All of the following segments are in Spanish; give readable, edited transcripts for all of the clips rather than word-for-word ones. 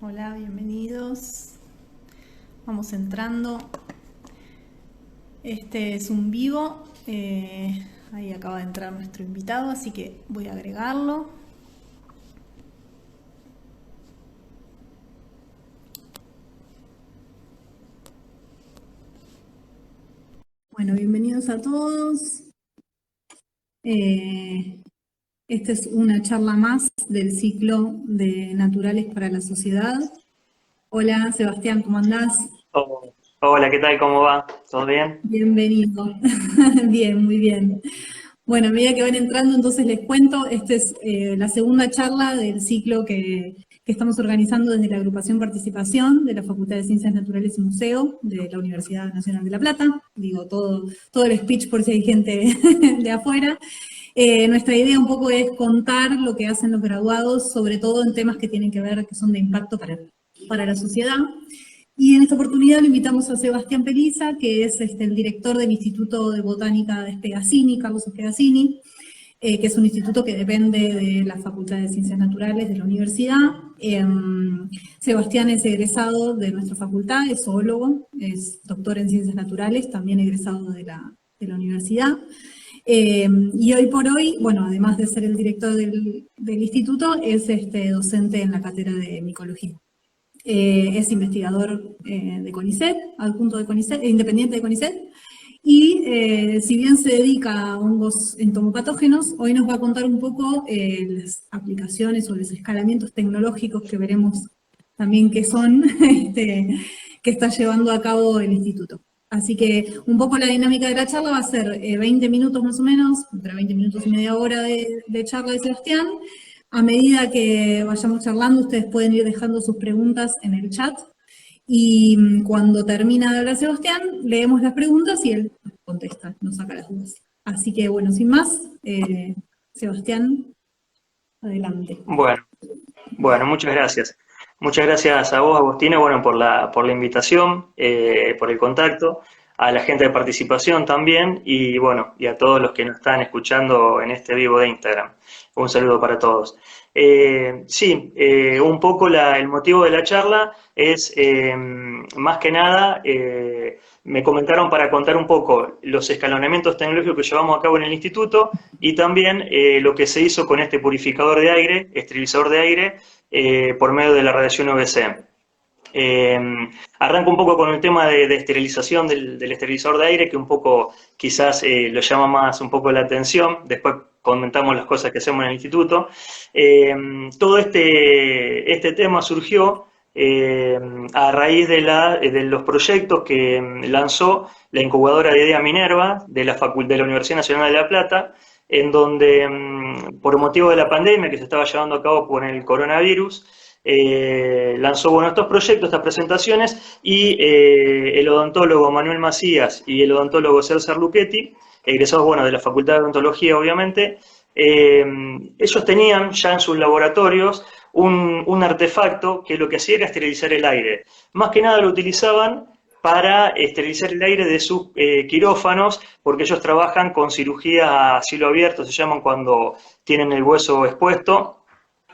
Hola, bienvenidos. Vamos entrando. Este es un vivo. Ahí acaba de entrar nuestro invitado, así que voy a agregarlo. Bueno, bienvenidos a todos. Esta es una charla más del ciclo de Naturales para la Sociedad. Hola, Sebastián, ¿cómo andás? Oh, hola, ¿qué tal? ¿Cómo va? ¿Todo bien? Bienvenido. Bien, muy bien. Bueno, a medida que van entrando, entonces les cuento, esta es la segunda charla del ciclo que estamos organizando desde la agrupación Participación de la Facultad de Ciencias Naturales y Museo de la Universidad Nacional de La Plata. Digo todo el speech por si hay gente de afuera. Nuestra idea un poco es contar lo que hacen los graduados, sobre todo en temas que tienen que ver, que son de impacto para la sociedad. Y en esta oportunidad lo invitamos a Sebastián Peliza, que es el director del Instituto de Botánica de Spegazzini, Carlos Spegazzini, que es un instituto que depende de la Facultad de Ciencias Naturales de la universidad. Sebastián es egresado de nuestra facultad, es zoólogo, es doctor en Ciencias Naturales, también egresado de la universidad. Y hoy por hoy, bueno, además de ser el director del instituto, es docente en la cátedra de micología. Es investigador de CONICET, adjunto de CONICET, independiente de CONICET, y si bien se dedica a hongos entomopatógenos, hoy nos va a contar un poco las aplicaciones o los escalamientos tecnológicos que veremos también que son, que está llevando a cabo el instituto. Así que un poco la dinámica de la charla va a ser 20 minutos más o menos, entre 20 minutos y media hora de charla de Sebastián. A medida que vayamos charlando, ustedes pueden ir dejando sus preguntas en el chat y cuando termina de hablar Sebastián, leemos las preguntas y él contesta, nos saca las dudas. Así que bueno, sin más, Sebastián, adelante. Bueno, bueno, muchas gracias. Muchas gracias a vos, Agustina, bueno, por la invitación, por el contacto, a la gente de participación también, y bueno, y a todos los que nos están escuchando en este vivo de Instagram. Un saludo para todos. Sí, un poco el motivo de la charla es, más que nada, me comentaron para contar un poco los escalonamientos tecnológicos que llevamos a cabo en el instituto y también lo que se hizo con este purificador de aire, esterilizador de aire, por medio de la radiación UVC. Eh, Arranco un poco con el tema de esterilización del esterilizador de aire, que un poco quizás lo llama más un poco la atención. Después comentamos las cosas que hacemos en el instituto. Todo este tema surgió a raíz de los proyectos que lanzó la incubadora de IDEA Minerva de la Universidad Nacional de La Plata, en donde, por motivo de la pandemia que se estaba llevando a cabo por el coronavirus, lanzó bueno, estos proyectos, estas presentaciones, y el odontólogo Manuel Macías y el odontólogo César Luchetti, egresados bueno, de la Facultad de Odontología, obviamente, ellos tenían ya en sus laboratorios un artefacto que lo que hacía era esterilizar el aire. Más que nada lo utilizaban para esterilizar el aire de sus quirófanos, porque ellos trabajan con cirugía a cielo abierto, se llaman cuando tienen el hueso expuesto,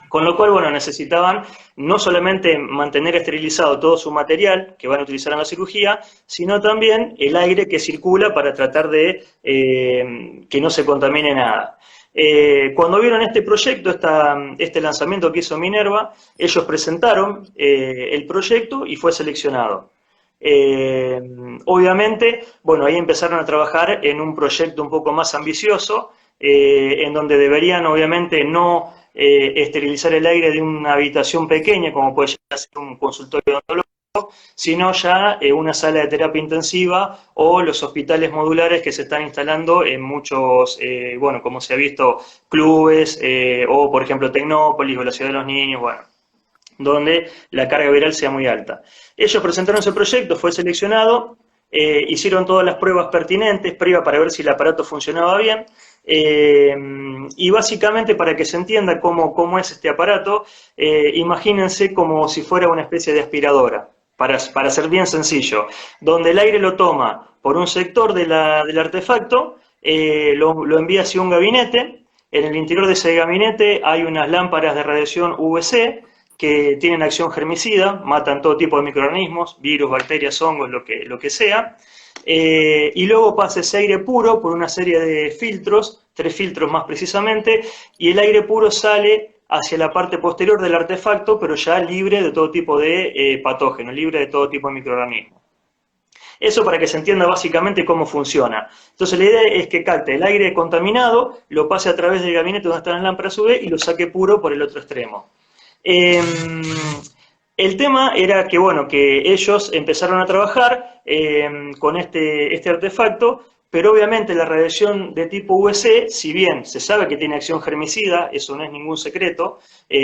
con lo cual, bueno, necesitaban no solamente mantener esterilizado todo su material que van a utilizar en la cirugía, sino también el aire que circula para tratar de que no se contamine nada. Cuando vieron este proyecto, este lanzamiento que hizo Minerva, ellos presentaron el proyecto y fue seleccionado. Eh, Obviamente, bueno, ahí empezaron a trabajar en un proyecto un poco más ambicioso, en donde deberían, obviamente, no esterilizar el aire de una habitación pequeña, como puede llegar a ser un consultorio odontológico, sino ya una sala de terapia intensiva o los hospitales modulares que se están instalando en muchos, bueno, como se ha visto, clubes o, por ejemplo, Tecnópolis o la Ciudad de los Niños, bueno, donde la carga viral sea muy alta. Ellos presentaron ese proyecto, fue seleccionado, hicieron todas las pruebas pertinentes, pruebas para ver si el aparato funcionaba bien, y básicamente para que se entienda cómo es este aparato, imagínense como si fuera una especie de aspiradora, para ser bien sencillo, donde el aire lo toma por un sector del artefacto, lo envía hacia un gabinete, en el interior de ese gabinete hay unas lámparas de radiación UVC, que tienen acción germicida, matan todo tipo de microorganismos, virus, bacterias, hongos, lo que sea, y luego pasa ese aire puro por una serie de filtros, 3 filtros más precisamente, y el aire puro sale hacia la parte posterior del artefacto, pero ya libre de todo tipo de patógenos, libre de todo tipo de microorganismos. Eso para que se entienda básicamente cómo funciona. Entonces la idea es que capte el aire contaminado, lo pase a través del gabinete donde están las lámparas UV y lo saque puro por el otro extremo. El tema era que, bueno, que ellos empezaron a trabajar con este artefacto, pero obviamente la radiación de tipo UVC, si bien se sabe que tiene acción germicida, eso no es ningún secreto,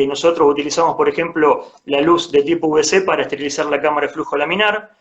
nosotros utilizamos, por ejemplo, la luz de tipo UVC para esterilizar la cámara de flujo laminar,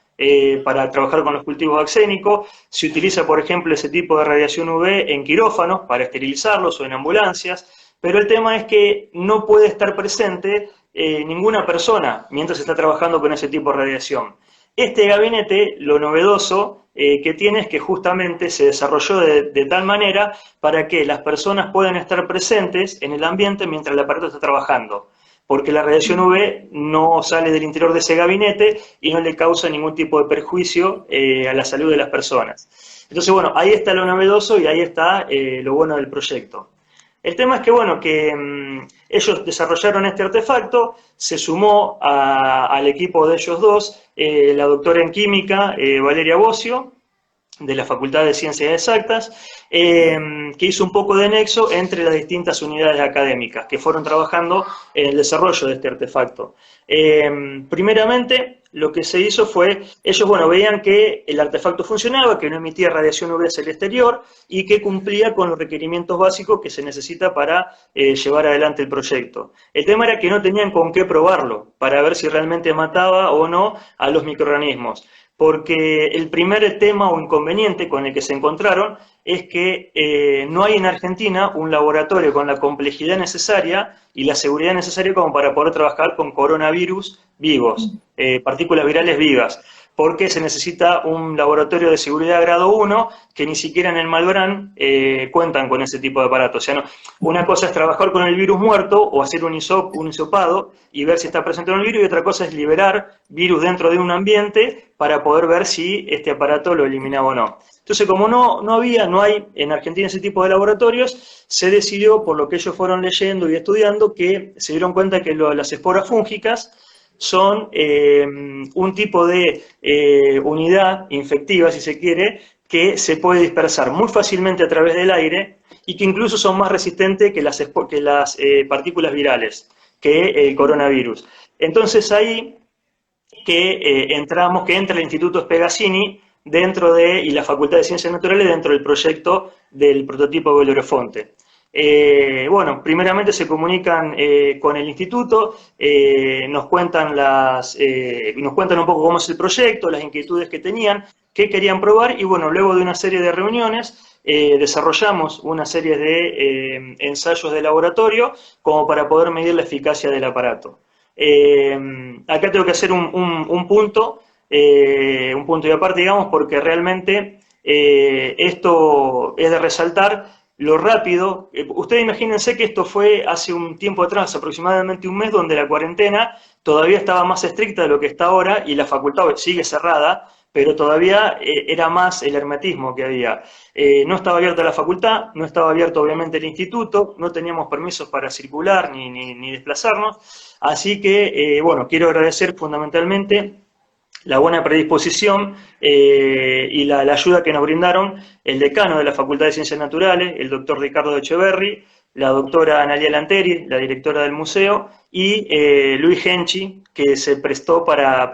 para trabajar con los cultivos axénicos, se utiliza, por ejemplo, ese tipo de radiación UV en quirófanos para esterilizarlos o en ambulancias, pero el tema es que no puede estar presente ninguna persona mientras está trabajando con ese tipo de radiación. Este gabinete, lo novedoso que tiene es que justamente se desarrolló de tal manera para que las personas puedan estar presentes en el ambiente mientras el aparato está trabajando, porque la radiación UV no sale del interior de ese gabinete y no le causa ningún tipo de perjuicio a la salud de las personas. Entonces, bueno, ahí está lo novedoso y ahí está lo bueno del proyecto. El tema es que, bueno, que ellos desarrollaron este artefacto, se sumó al equipo de ellos dos la doctora en química, Valeria Bocio, de la Facultad de Ciencias Exactas, que hizo un poco de nexo entre las distintas unidades académicas que fueron trabajando en el desarrollo de este artefacto. Primeramente, lo que se hizo fue, ellos, bueno, veían que el artefacto funcionaba, que no emitía radiación UV hacia el exterior y que cumplía con los requerimientos básicos que se necesita para llevar adelante el proyecto. El tema era que no tenían con qué probarlo para ver si realmente mataba o no a los microorganismos, porque el primer tema o inconveniente con el que se encontraron es que no hay en Argentina un laboratorio con la complejidad necesaria y la seguridad necesaria como para poder trabajar con coronavirus vivos, partículas virales vivas, porque se necesita un laboratorio de seguridad grado 1 que ni siquiera en el Malbrán cuentan con ese tipo de aparato. O sea, no, una cosa es trabajar con el virus muerto o hacer un hisopado y ver si está presente en el virus, y otra cosa es liberar virus dentro de un ambiente para poder ver si este aparato lo eliminaba o no. Entonces, como no hay en Argentina ese tipo de laboratorios, se decidió, por lo que ellos fueron leyendo y estudiando, que se dieron cuenta que las esporas fúngicas son un tipo de unidad infectiva, si se quiere, que se puede dispersar muy fácilmente a través del aire y que incluso son más resistentes que las partículas virales, que el coronavirus. Entonces ahí que entra el Instituto Spegazzini y la Facultad de Ciencias Naturales dentro del proyecto del prototipo de Bellerofonte. Bueno, primeramente se comunican con el instituto, nos cuentan un poco cómo es el proyecto, las inquietudes que tenían, qué querían probar, y bueno, luego de una serie de reuniones desarrollamos una serie de ensayos de laboratorio como para poder medir la eficacia del aparato. Acá tengo que hacer un punto y aparte, digamos, porque realmente esto es de resaltar lo rápido. Ustedes imagínense que esto fue hace un tiempo atrás, aproximadamente un mes, donde la cuarentena todavía estaba más estricta de lo que está ahora y la facultad sigue cerrada, pero todavía era más el hermetismo que había. No estaba abierta la facultad, no estaba abierto obviamente el instituto, no teníamos permisos para circular ni desplazarnos, así que, bueno, quiero agradecer fundamentalmente la buena predisposición y la ayuda que nos brindaron el decano de la Facultad de Ciencias Naturales, el doctor Ricardo Echeverri, la doctora Analia Lanteri, la directora del museo, y Luis Genchi, que se prestó para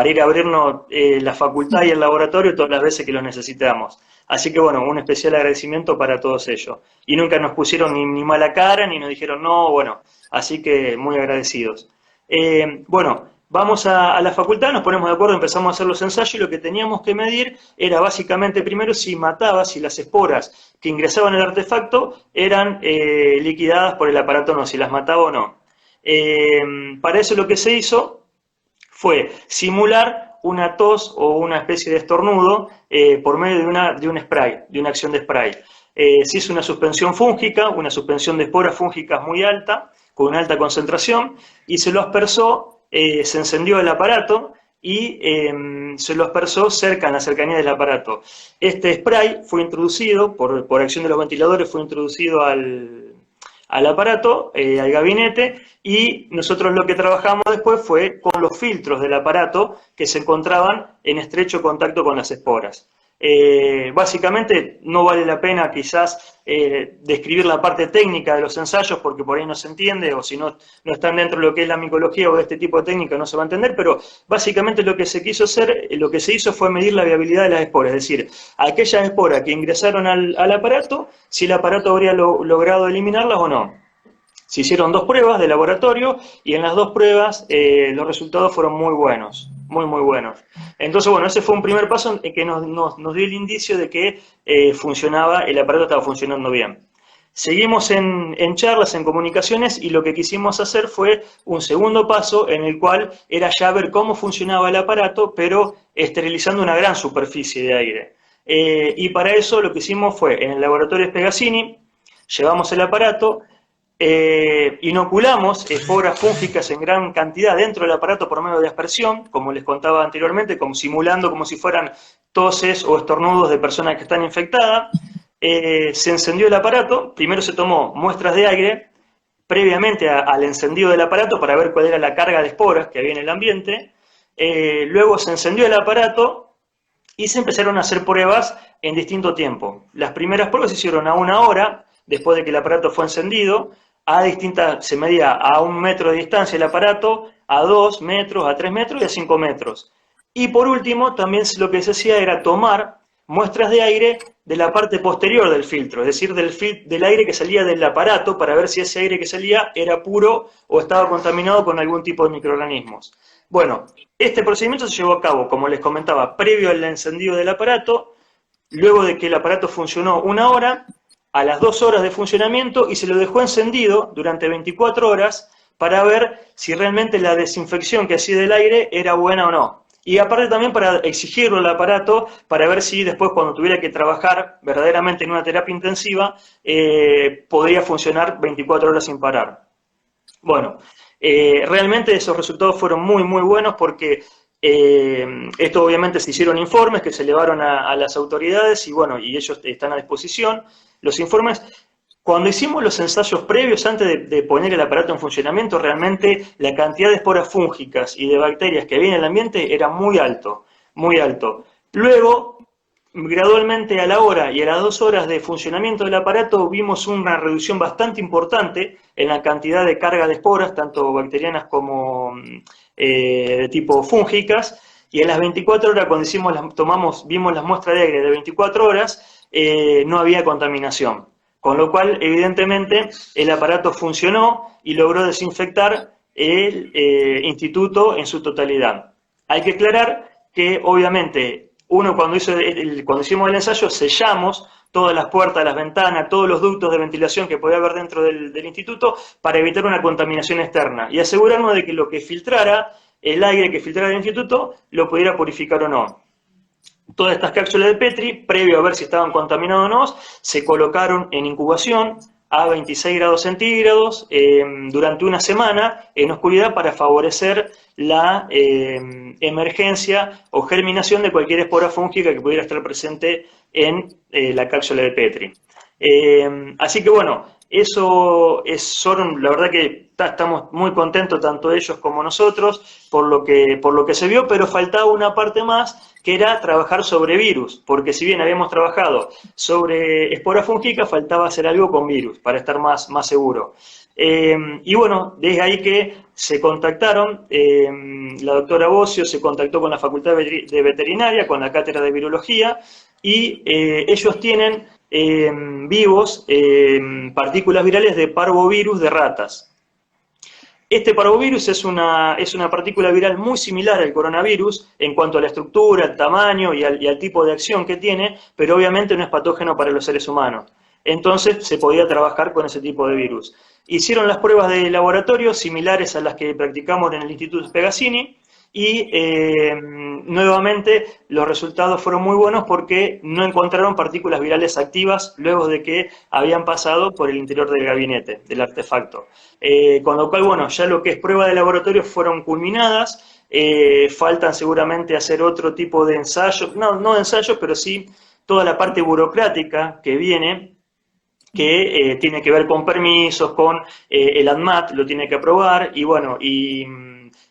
ir a abrirnos la facultad y el laboratorio todas las veces que lo necesitamos. Así que bueno, un especial agradecimiento para todos ellos. Y nunca nos pusieron ni mala cara, ni nos dijeron no, bueno, así que muy agradecidos. Bueno, vamos a la facultad, nos ponemos de acuerdo, empezamos a hacer los ensayos y lo que teníamos que medir era básicamente primero si las esporas que ingresaban en el artefacto eran liquidadas por el aparato o no, si las mataba o no. Para eso lo que se hizo fue simular una tos o una especie de estornudo por medio de un spray, de una acción de spray. Se hizo una suspensión fúngica, una suspensión de esporas fúngicas muy alta, con una alta concentración, y se lo aspersó, se encendió el aparato y se lo aspersó cerca, en la cercanía del aparato. Este spray fue introducido, por acción de los ventiladores, fue introducido al aparato, al gabinete, y nosotros lo que trabajamos después fue con los filtros del aparato que se encontraban en estrecho contacto con las esporas. Básicamente no vale la pena quizás describir la parte técnica de los ensayos porque por ahí no se entiende, o si no están dentro de lo que es la micología o de este tipo de técnica no se va a entender, pero básicamente lo que se quiso hacer, lo que se hizo fue medir la viabilidad de las esporas, es decir, aquellas esporas que ingresaron al aparato, si el aparato habría logrado eliminarlas o no. Se hicieron 2 pruebas de laboratorio y en las 2 pruebas los resultados fueron muy buenos, muy buenos. Entonces, bueno, ese fue un primer paso que nos dio el indicio de que el aparato estaba funcionando bien. Seguimos en charlas, en comunicaciones, y lo que quisimos hacer fue un segundo paso en el cual era ya ver cómo funcionaba el aparato, pero esterilizando una gran superficie de aire. Y para eso lo que hicimos fue, en el laboratorio Spegazzini, llevamos el aparato, inoculamos esporas fúngicas en gran cantidad dentro del aparato por medio de aspersión, como les contaba anteriormente, simulando como si fueran toses o estornudos de personas que están infectadas. Se encendió el aparato, primero se tomó muestras de aire previamente al encendido del aparato para ver cuál era la carga de esporas que había en el ambiente. Luego se encendió el aparato y se empezaron a hacer pruebas en distinto tiempo. Las primeras pruebas se hicieron a 1 hora después de que el aparato fue encendido. Se medía a 1 metro de distancia el aparato, a 2 metros, a 3 metros y a 5 metros. Y por último, también lo que se hacía era tomar muestras de aire de la parte posterior del filtro, es decir, del aire que salía del aparato, para ver si ese aire que salía era puro o estaba contaminado con algún tipo de microorganismos. Bueno, este procedimiento se llevó a cabo, como les comentaba, previo al encendido del aparato, luego de que el aparato funcionó 1 hora, a las 2 horas de funcionamiento, y se lo dejó encendido durante 24 horas para ver si realmente la desinfección que hacía del aire era buena o no. Y aparte también para exigirlo al aparato, para ver si después cuando tuviera que trabajar verdaderamente en una terapia intensiva, podría funcionar 24 horas sin parar. Bueno, realmente esos resultados fueron muy buenos porque esto obviamente se hicieron informes que se elevaron a las autoridades y bueno, y ellos están a disposición. Los informes, cuando hicimos los ensayos previos antes de poner el aparato en funcionamiento, realmente la cantidad de esporas fúngicas y de bacterias que había en el ambiente era muy alto, muy alto. Luego, gradualmente a la hora y a las 2 horas de funcionamiento del aparato vimos una reducción bastante importante en la cantidad de carga de esporas, tanto bacterianas como de tipo fúngicas, y a las 24 horas cuando vimos las muestras de aire de 24 horas, no había contaminación. Con lo cual, evidentemente, el aparato funcionó y logró desinfectar el instituto en su totalidad. Hay que aclarar que, obviamente, cuando hicimos el ensayo, sellamos todas las puertas, las ventanas, todos los ductos de ventilación que podía haber dentro del instituto para evitar una contaminación externa y asegurarnos de que lo que filtrara, el aire que filtrara del instituto, lo pudiera purificar o no. Todas estas cápsulas de Petri, previo a ver si estaban contaminadas o no, se colocaron en incubación a 26 grados centígrados durante 1 semana en oscuridad para favorecer la emergencia o germinación de cualquier espora fúngica que pudiera estar presente en la cápsula de Petri. Así que bueno, la verdad que estamos muy contentos tanto ellos como nosotros por lo que se vio, pero faltaba una parte más que era trabajar sobre virus, porque si bien habíamos trabajado sobre espora fúngica, faltaba hacer algo con virus para estar más seguro. Y bueno, desde ahí que se contactaron, la doctora Bocio se contactó con la Facultad de Veterinaria, con la Cátedra de Virología, y ellos tienen vivos partículas virales de parvovirus de ratas. Este parvovirus es una partícula viral muy similar al coronavirus en cuanto a la estructura, al tamaño y al tipo de acción que tiene, pero obviamente no es patógeno para los seres humanos. Entonces se podía trabajar con ese tipo de virus. Hicieron las pruebas de laboratorio similares a las que practicamos en el Instituto Spegazzini y nuevamente los resultados fueron muy buenos porque no encontraron partículas virales activas luego de que habían pasado por el interior del gabinete, del artefacto. Con lo cual, bueno, ya lo que es prueba de laboratorio fueron culminadas, faltan seguramente hacer otro tipo de ensayos, no de ensayos, pero sí toda la parte burocrática que viene, que tiene que ver con permisos, con el ANMAT, lo tiene que aprobar, y bueno,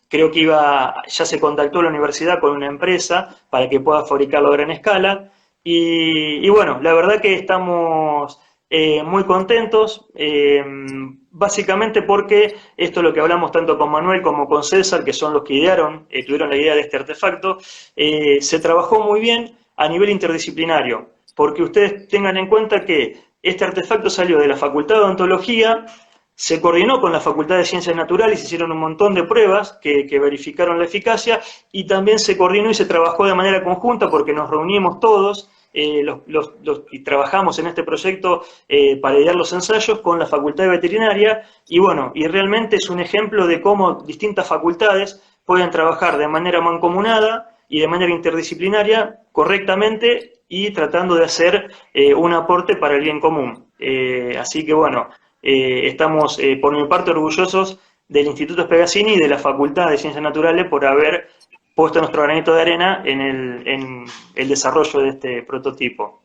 creo que ya se contactó la universidad con una empresa para que pueda fabricarlo a gran escala, y bueno, la verdad que estamos muy contentos, básicamente porque esto es lo que hablamos tanto con Manuel como con César, que son los que tuvieron la idea de este artefacto, se trabajó muy bien a nivel interdisciplinario, porque ustedes tengan en cuenta que este artefacto salió de la Facultad de Odontología, se coordinó con la Facultad de Ciencias Naturales, se hicieron un montón de pruebas que verificaron la eficacia, y también se coordinó y se trabajó de manera conjunta porque nos reunimos todos, y trabajamos en este proyecto para idear los ensayos con la Facultad de Veterinaria, y bueno, y realmente es un ejemplo de cómo distintas facultades pueden trabajar de manera mancomunada y de manera interdisciplinaria correctamente y tratando de hacer un aporte para el bien común. Así que bueno, estamos por mi parte orgullosos del Instituto Spegazzini y de la Facultad de Ciencias Naturales por haber puesto nuestro granito de arena en el desarrollo de este prototipo.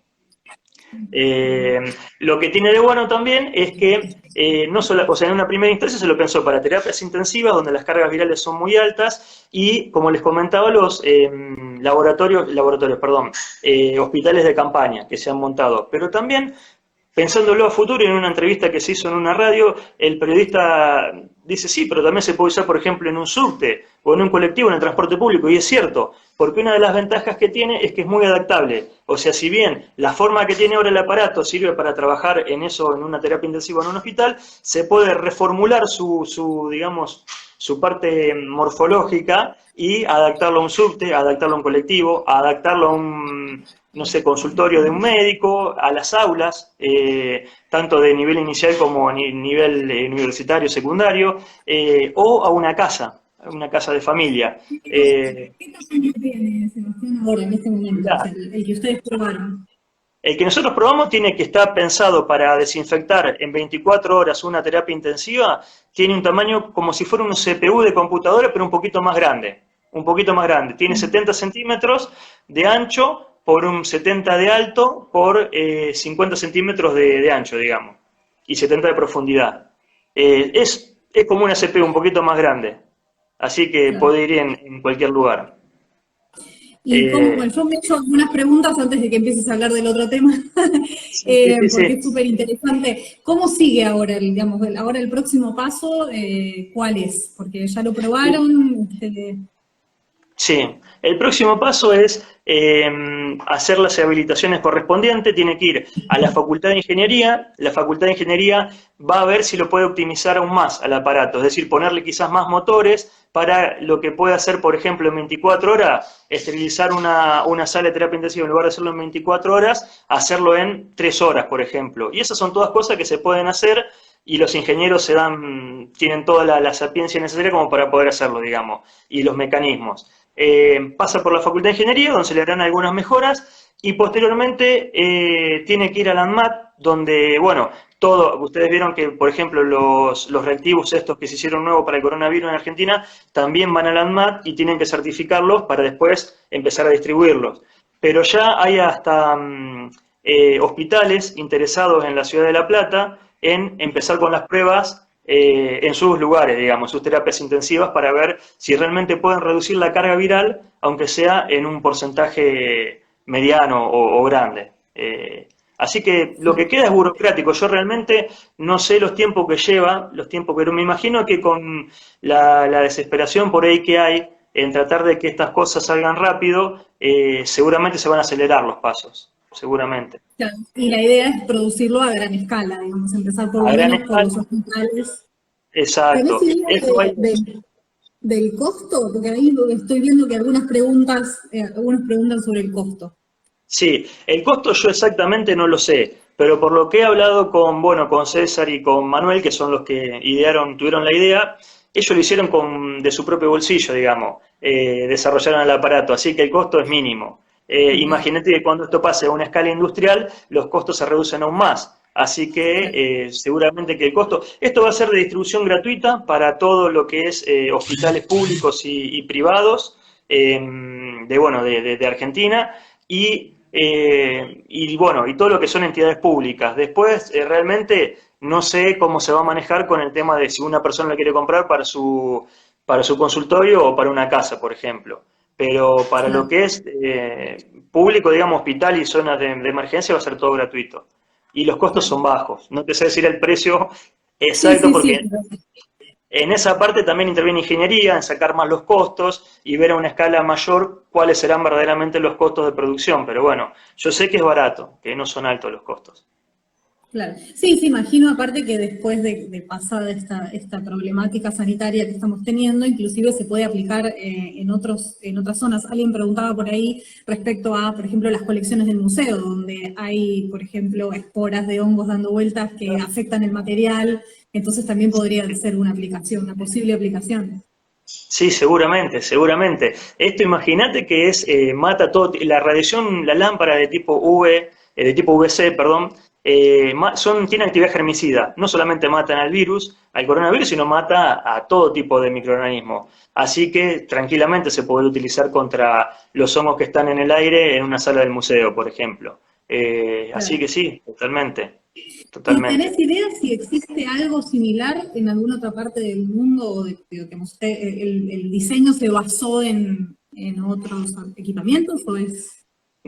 Lo que tiene de bueno también es que no solo, o sea, en una primera instancia se lo pensó para terapias intensivas donde las cargas virales son muy altas y, como les comentaba, los hospitales de campaña que se han montado, pero también pensándolo a futuro, y en una entrevista que se hizo en una radio, el periodista dice, sí, pero también se puede usar, por ejemplo, en un subte o en un colectivo, en el transporte público, y es cierto, porque una de las ventajas que tiene es que es muy adaptable. O sea, si bien la forma que tiene ahora el aparato sirve para trabajar en eso, en una terapia intensiva en un hospital, se puede reformular digamos, su parte morfológica y adaptarlo a un subte, adaptarlo a un colectivo, adaptarlo a un, no sé, consultorio de un médico, a las aulas, tanto de nivel inicial como a nivel universitario, secundario, o a una casa de familia. ¿Qué tamaño tiene, Sebastián, ahora, en este momento, o sea, el que ustedes probaron? El que nosotros probamos tiene que estar pensado para desinfectar en 24 horas una terapia intensiva, tiene un tamaño como si fuera un CPU de computadora, pero un poquito más grande. Tiene 70 centímetros de ancho por un 70 de alto por 50 centímetros de ancho, digamos, y 70 de profundidad. Es como una CPU un poquito más grande, así que puede ir en cualquier lugar. Y bueno, yo me he hecho algunas preguntas antes de que empieces a hablar del otro tema, porque es súper interesante. ¿Cómo sigue ahora, digamos, ahora el próximo paso? ¿Cuál es? Porque ya lo probaron. Sí, el próximo paso es hacer las habilitaciones correspondientes, tiene que ir a la Facultad de Ingeniería, la Facultad de Ingeniería va a ver si lo puede optimizar aún más al aparato, es decir, ponerle quizás más motores para lo que puede hacer, por ejemplo, en 24 horas, esterilizar una sala de terapia intensiva, en lugar de hacerlo en 24 horas, hacerlo en 3 horas, por ejemplo. Y esas son todas cosas que se pueden hacer y los ingenieros tienen toda la sapiencia necesaria como para poder hacerlo, digamos, y los mecanismos. Pasa por la Facultad de Ingeniería, donde se le harán algunas mejoras, y posteriormente tiene que ir al ANMAT, donde, bueno, ustedes vieron que, por ejemplo, los reactivos estos que se hicieron nuevos para el coronavirus en Argentina, también van al ANMAT y tienen que certificarlos para después empezar a distribuirlos. Pero ya hay hasta hospitales interesados en la ciudad de La Plata en empezar con las pruebas en sus lugares, digamos, sus terapias intensivas, para ver si realmente pueden reducir la carga viral, aunque sea en un porcentaje mediano o grande. Así que lo que queda es burocrático. Yo realmente no sé los tiempos que lleva, pero me imagino que con la desesperación por ahí que hay en tratar de que estas cosas salgan rápido, seguramente se van a acelerar los pasos, seguramente. Claro, y la idea es producirlo a gran escala, digamos, empezar por lo menos por los hospitales. Exacto. ¿Tenés idea del costo? Porque ahí estoy viendo que algunos preguntan sobre el costo. Sí, el costo yo exactamente no lo sé, pero por lo que he hablado con César y con Manuel, que son los que tuvieron la idea, ellos lo hicieron de su propio bolsillo, digamos, desarrollaron el aparato, así que el costo es mínimo. Imagínate que cuando esto pase a una escala industrial, los costos se reducen aún más. Así que seguramente que el costo... Esto va a ser de distribución gratuita para todo lo que es hospitales públicos y privados de Argentina y todo lo que son entidades públicas. Después, realmente no sé cómo se va a manejar con el tema de si una persona la quiere comprar para su consultorio o para una casa, por ejemplo. Pero para lo que es público, digamos, hospital y zonas de emergencia va a ser todo gratuito. Y los costos son bajos. No te sé decir el precio exacto porque en esa parte también interviene ingeniería, en sacar más los costos y ver a una escala mayor cuáles serán verdaderamente los costos de producción. Pero bueno, yo sé que es barato, que no son altos los costos. Claro. Sí, imagino aparte que después de pasada esta problemática sanitaria que estamos teniendo, inclusive se puede aplicar en otras zonas. Alguien preguntaba por ahí respecto a, por ejemplo, las colecciones del museo, donde hay, por ejemplo, esporas de hongos dando vueltas que afectan el material, entonces también podría ser una aplicación, una posible aplicación. Sí, seguramente, seguramente. Esto imagínate que mata todo, la radiación, la lámpara de tipo de tipo UVC, perdón, tiene actividad germicida. No solamente matan al coronavirus, sino mata a todo tipo de microorganismos. Así que tranquilamente se puede utilizar contra los hongos que están en el aire en una sala del museo, por ejemplo. Así que sí, totalmente. ¿Y tenés idea si existe algo similar en alguna otra parte del mundo o el diseño se basó en otros equipamientos o es...?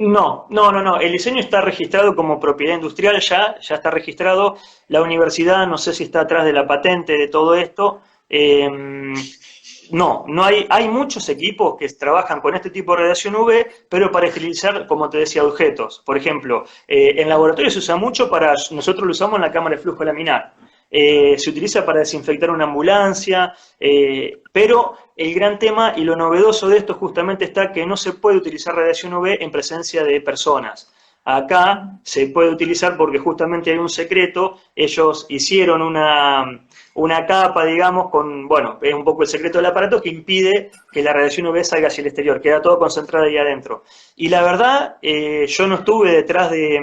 No. El diseño está registrado como propiedad industrial ya está registrado. La universidad no sé si está atrás de la patente de todo esto. No hay muchos equipos que trabajan con este tipo de radiación UV, pero para esterilizar, como te decía, objetos. Por ejemplo, en laboratorio se usa mucho nosotros lo usamos en la cámara de flujo laminar. Se utiliza para desinfectar una ambulancia, pero el gran tema y lo novedoso de esto justamente está que no se puede utilizar radiación UV en presencia de personas. Acá se puede utilizar porque justamente hay un secreto, ellos hicieron una capa, digamos, es un poco el secreto del aparato que impide que la radiación UV salga hacia el exterior, queda todo concentrado ahí adentro. Y la verdad, yo no estuve detrás de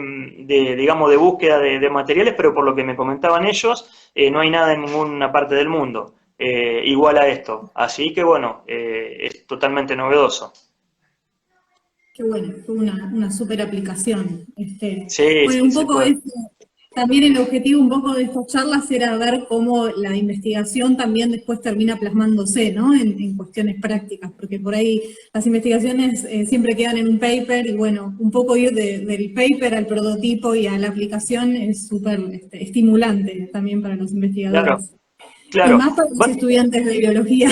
búsqueda de materiales, pero por lo que me comentaban ellos, no hay nada en ninguna parte del mundo igual a esto. Así que bueno, es totalmente novedoso. Qué bueno, fue una súper aplicación. Sí, Un se poco puede. también el objetivo un poco de estas charlas era ver cómo la investigación también después termina plasmándose, ¿no? En cuestiones prácticas, porque por ahí las investigaciones siempre quedan en un paper y bueno, un poco ir del paper al prototipo y a la aplicación es súper estimulante también para los investigadores. Y Claro. más para los estudiantes de biología.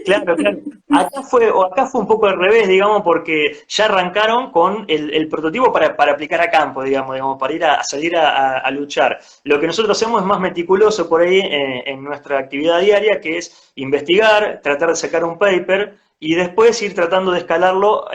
Claro. Acá fue un poco al revés, digamos, porque ya arrancaron con el prototipo para aplicar a campo, digamos, para ir a salir a luchar. Lo que nosotros hacemos es más meticuloso por ahí en nuestra actividad diaria, que es investigar, tratar de sacar un paper y después ir tratando de escalarlo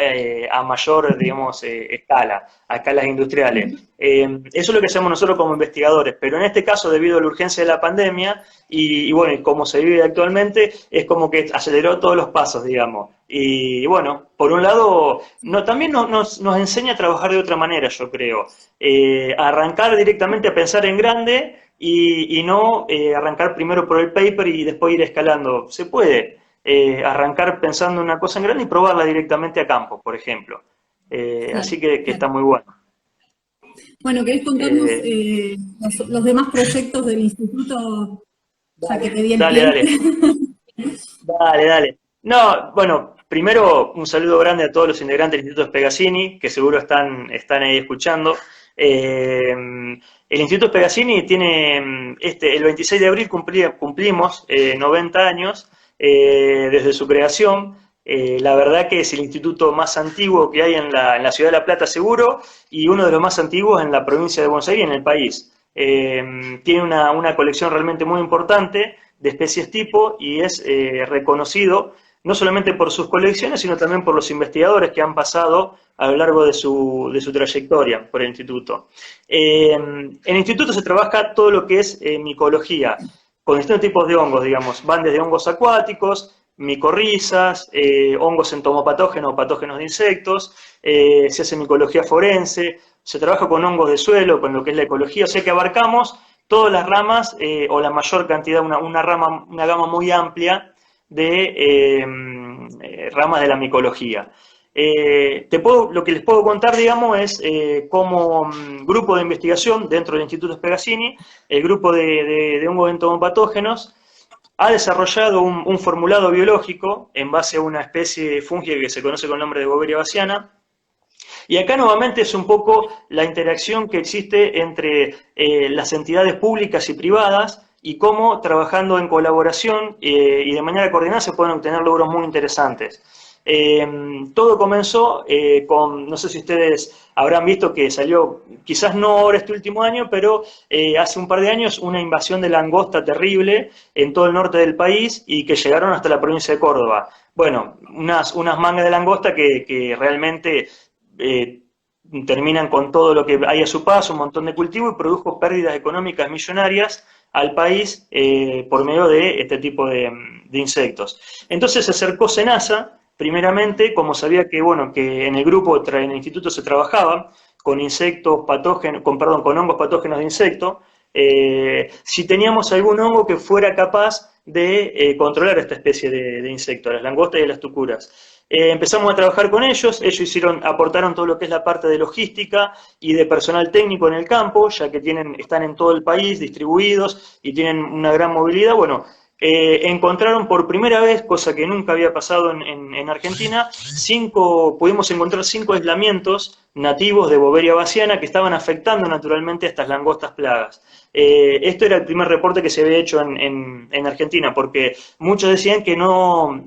a mayor, digamos, escala, a escalas industriales. Eso es lo que hacemos nosotros como investigadores, pero en este caso, debido a la urgencia de la pandemia y como se vive actualmente, es como que aceleró todos los pasos, digamos. Y bueno, por un lado, también nos enseña a trabajar de otra manera, yo creo. A arrancar directamente a pensar en grande y no arrancar primero por el paper y después ir escalando. Se puede arrancar pensando en una cosa en grande y probarla directamente a campo, por ejemplo. Así que está muy bueno. Bueno, ¿querés contarnos los demás proyectos del instituto, ya que te di el pie? Dale. No, bueno, primero un saludo grande a todos los integrantes del Instituto Spegazzini, que seguro están ahí escuchando. El Instituto Spegazzini tiene, el 26 de abril cumplimos 90 años desde su creación. La verdad que es el instituto más antiguo que hay en la ciudad de La Plata, seguro, y uno de los más antiguos en la provincia de Buenos Aires y en el país. Tiene una colección realmente muy importante de especies tipo y es reconocido no solamente por sus colecciones, sino también por los investigadores que han pasado a lo largo de su trayectoria por el instituto. En el instituto se trabaja todo lo que es micología, con distintos tipos de hongos, digamos. Van desde hongos acuáticos, micorrizas, hongos entomopatógenos o patógenos de insectos, se hace micología forense, se trabaja con hongos de suelo, con lo que es la ecología, o sea que abarcamos todas las ramas o la mayor cantidad, una gama muy amplia de ramas de la micología. Lo que les puedo contar, digamos, es como grupo de investigación dentro del Instituto Spegazzini, el grupo de hongos entomopatógenos ha desarrollado un formulado biológico en base a una especie fúngica que se conoce con el nombre de Boveria bassiana. Y acá nuevamente es un poco la interacción que existe entre las entidades públicas y privadas y cómo trabajando en colaboración y de manera coordinada se pueden obtener logros muy interesantes. Todo comenzó con, no sé si ustedes habrán visto que salió, quizás no ahora este último año, pero hace un par de años una invasión de langosta terrible en todo el norte del país y que llegaron hasta la provincia de Córdoba. Bueno, unas mangas de langosta que realmente terminan con todo lo que hay a su paso, un montón de cultivo y produjo pérdidas económicas millonarias al país por medio de este tipo de insectos. Entonces se acercó SENASA, primeramente, como sabía que, bueno, que en el grupo, en el instituto se trabajaba con insectos patógenos, con hongos patógenos de insecto, si teníamos algún hongo que fuera capaz de controlar esta especie de insectos, las langostas y las tucuras. Empezamos a trabajar con ellos aportaron todo lo que es la parte de logística y de personal técnico en el campo, ya que están en todo el país distribuidos y tienen una gran movilidad. Bueno, encontraron por primera vez, cosa que nunca había pasado en Argentina, pudimos encontrar 5 aislamientos nativos de Boveria bassiana que estaban afectando naturalmente a estas langostas plagas. Esto era el primer reporte que se había hecho en Argentina, porque muchos decían que no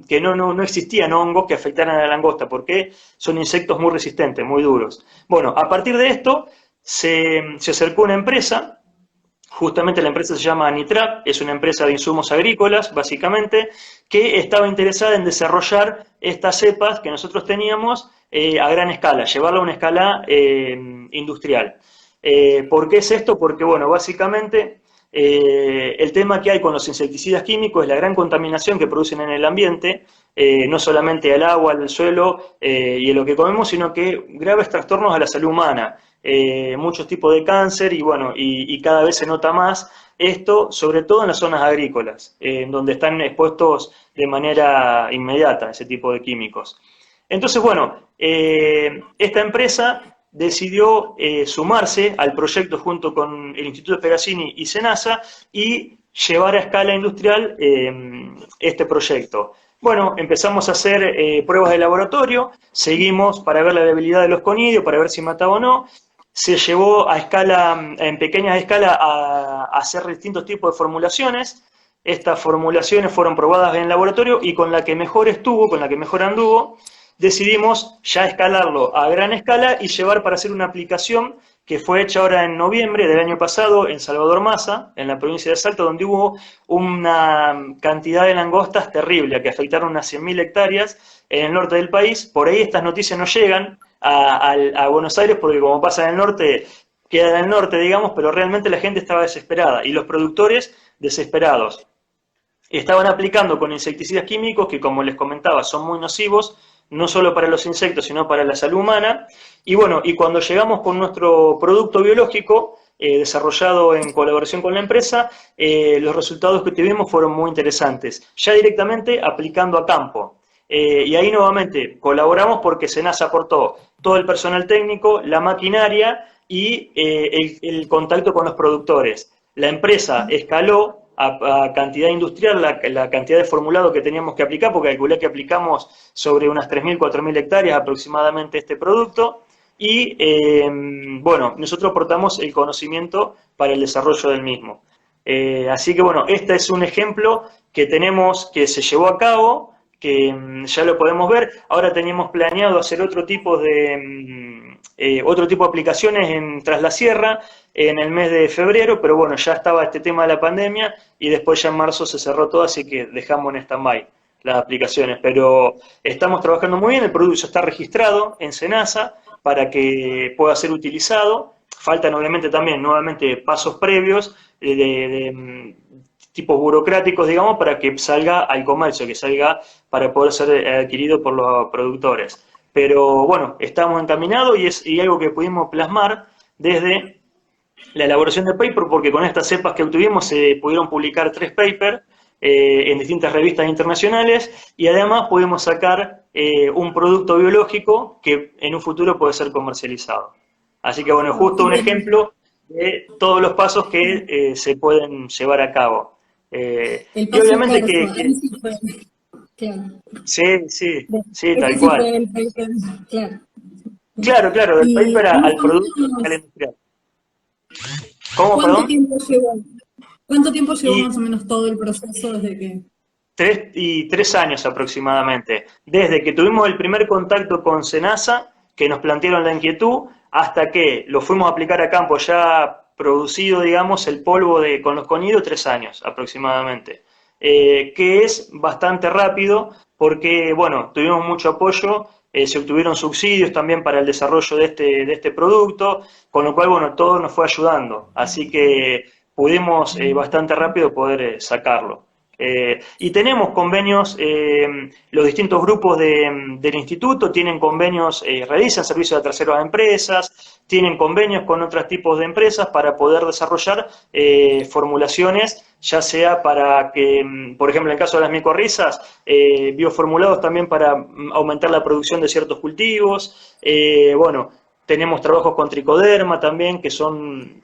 existían hongos que afectaran a la langosta, porque son insectos muy resistentes, muy duros. Bueno, a partir de esto se acercó una empresa. Justamente la empresa se llama Nitrap, es una empresa de insumos agrícolas, básicamente, que estaba interesada en desarrollar estas cepas que nosotros teníamos a gran escala, llevarla a una escala industrial. ¿Por qué es esto? Porque, bueno, básicamente el tema que hay con los insecticidas químicos es la gran contaminación que producen en el ambiente, no solamente al agua, al suelo y a lo que comemos, sino que graves trastornos a la salud humana. Muchos tipos de cáncer y bueno, y cada vez se nota más esto, sobre todo en las zonas agrícolas, donde están expuestos de manera inmediata ese tipo de químicos. Entonces, bueno, esta empresa decidió sumarse al proyecto junto con el Instituto Spegazzini y SENASA y llevar a escala industrial este proyecto. Bueno, empezamos a hacer pruebas de laboratorio, seguimos para ver la debilidad de los conidios, para ver si mataba o no. Se llevó a escala, en pequeñas escalas, a hacer distintos tipos de formulaciones. Estas formulaciones fueron probadas en el laboratorio y con la que mejor estuvo, con la que mejor anduvo, decidimos ya escalarlo a gran escala y llevar para hacer una aplicación que fue hecha ahora en noviembre del año pasado en Salvador Maza, en la provincia de Salta, donde hubo una cantidad de langostas terrible, que afectaron unas 100.000 hectáreas en el norte del país. Por ahí estas noticias no llegan a Buenos Aires, porque como pasa en el norte, queda en el norte, digamos, pero realmente la gente estaba desesperada, y los productores desesperados. Estaban aplicando con insecticidas químicos que, como les comentaba, son muy nocivos, no solo para los insectos, sino para la salud humana. Y bueno, y cuando llegamos con nuestro producto biológico, desarrollado en colaboración con la empresa, los resultados que tuvimos fueron muy interesantes, ya directamente aplicando a campo. Y ahí nuevamente colaboramos porque SENASA aportó todo el personal técnico, la maquinaria y el contacto con los productores. La empresa escaló a cantidad industrial la cantidad de formulado que teníamos que aplicar, porque calculé que aplicamos sobre unas 3.000, 4.000 hectáreas aproximadamente este producto, y bueno, nosotros aportamos el conocimiento para el desarrollo del mismo. Así que bueno, este es un ejemplo que tenemos, que se llevó a cabo, que ya lo podemos ver. Ahora teníamos planeado hacer otro tipo de aplicaciones tras la sierra en el mes de febrero, pero bueno, ya estaba este tema de la pandemia y después ya en marzo se cerró todo, así que dejamos en stand-by las aplicaciones. Pero estamos trabajando muy bien, el producto ya está registrado en SENASA para que pueda ser utilizado. Faltan obviamente también nuevamente pasos previos tipos burocráticos, digamos, para que salga al comercio, que salga para poder ser adquirido por los productores. Pero bueno, estamos encaminados y algo que pudimos plasmar desde la elaboración de paper, porque con estas cepas que obtuvimos se pudieron publicar 3 papers en distintas revistas internacionales y además pudimos sacar un producto biológico que en un futuro puede ser comercializado. Así que bueno, justo un ejemplo de todos los pasos que se pueden llevar a cabo. El Y paso obviamente inverso, ahí sí fue, claro. sí, sí, sí, Ese tal sí cual. fue el paper, claro. Claro, claro, del ¿Y paper más al o producto menos industrial. ¿Cómo, cuánto perdón? tiempo llevó? ¿Cuánto tiempo llevó Y más o menos todo el proceso desde que... 3 años aproximadamente, desde que tuvimos el primer contacto con Senasa, que nos plantearon la inquietud, hasta que lo fuimos a aplicar a campo ya producido, digamos, el polvo con los conidos, 3 años aproximadamente. Que es bastante rápido porque, bueno, tuvimos mucho apoyo, se obtuvieron subsidios también para el desarrollo de este producto, con lo cual, bueno, todo nos fue ayudando. Así que pudimos bastante rápido poder sacarlo. Y tenemos convenios, los distintos grupos del instituto tienen convenios, realizan servicios a terceras empresas, tienen convenios con otros tipos de empresas para poder desarrollar formulaciones, ya sea para que, por ejemplo, en el caso de las micorrizas, bioformulados también para aumentar la producción de ciertos cultivos, bueno, tenemos trabajos con tricoderma también, que son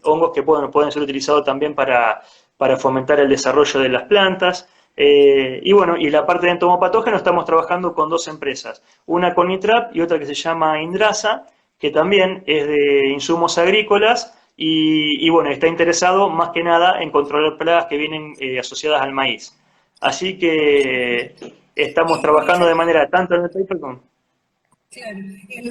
hongos que pueden ser utilizados también para fomentar el desarrollo de las plantas. Y bueno, y la parte de entomopatógeno estamos trabajando con 2 empresas, una con Nitrap y otra que se llama Indrasa, que también es de insumos agrícolas y bueno, está interesado más que nada en controlar plagas que vienen asociadas al maíz. Así que estamos trabajando de manera tanto en el paper como... Claro.